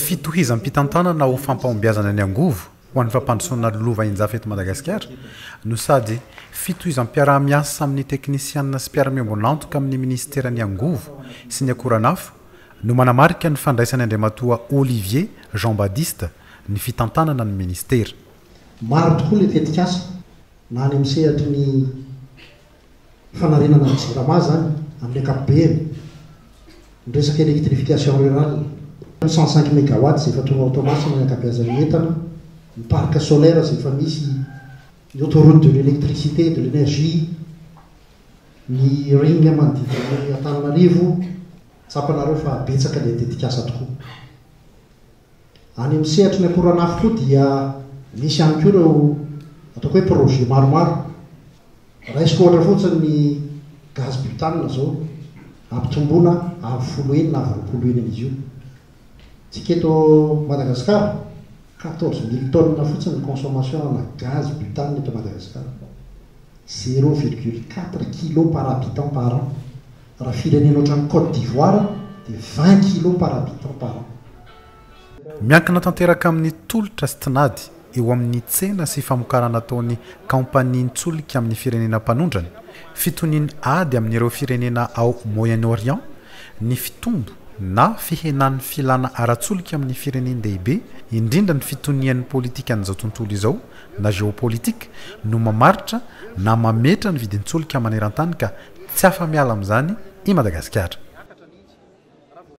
fitohizam-pitantanana ho fampahombiazana ny angovo ho an'ny fampandrosoana lova injafy eto Madagasikara no sady fitohizam-piarah-miasa amin'ny teknisianina sy mpiara-miombonantoka amin'ny ministerany angovo sy ny akoranafo no manamarika ny fandraisany andriamatoa Olivier Jean Baptiste ny fitantanana ny ministera. Maro tokoa le tetikasa na any amin'sehatra ny fanarenana ny jirama zany amin'ny ankapobeny ny resaka électrification rurale 105 mégawatts zay efa tonga automatique ny ankabeazan'ny entana, ny parc solaire zay efa misy, ny autoroute de l'électricité, de l'énergie, ny ring manodidina ny Antananarivo, tsapanareo fa betsaka le tetikasa tokoa. Any amin'ny sehatra ny akoranafo koa dia misy ihany koa ireo ataoko hoe projet maromaro. Raisiko ohatra fotsiny ny gaz butane zao ampitomboana amin'ny 10 na 20 izy io. Tsika eto Madagasikara 14 000 tonnes fotsiny ny consommation na gaz butane eto Madagasikara, 0,4 kg par habitant par an. Raha firenena ohatran'ny Côte d'Ivoire dia 20 kg par habitant par an. Miankina tanteraka amin'ny tolotra sy tinady eo amin'ny tsena sy famokarana ataon'ny kampaniany tsolika amin'ny firenena mpanondrany, fitoniany ady amin'ireo firenena ao Moyen-Orient, ny fitombo na fihenan'ny filana ara-tsolika amin'ny firenen'dehibe, indrindra ny fitonian'ny politika an'izao tontolo izao na géopolitique no mamaritra na mametra ny vidin-tsolika maneran-tany ka tsy afa-miala amin'izany i Madagasikara.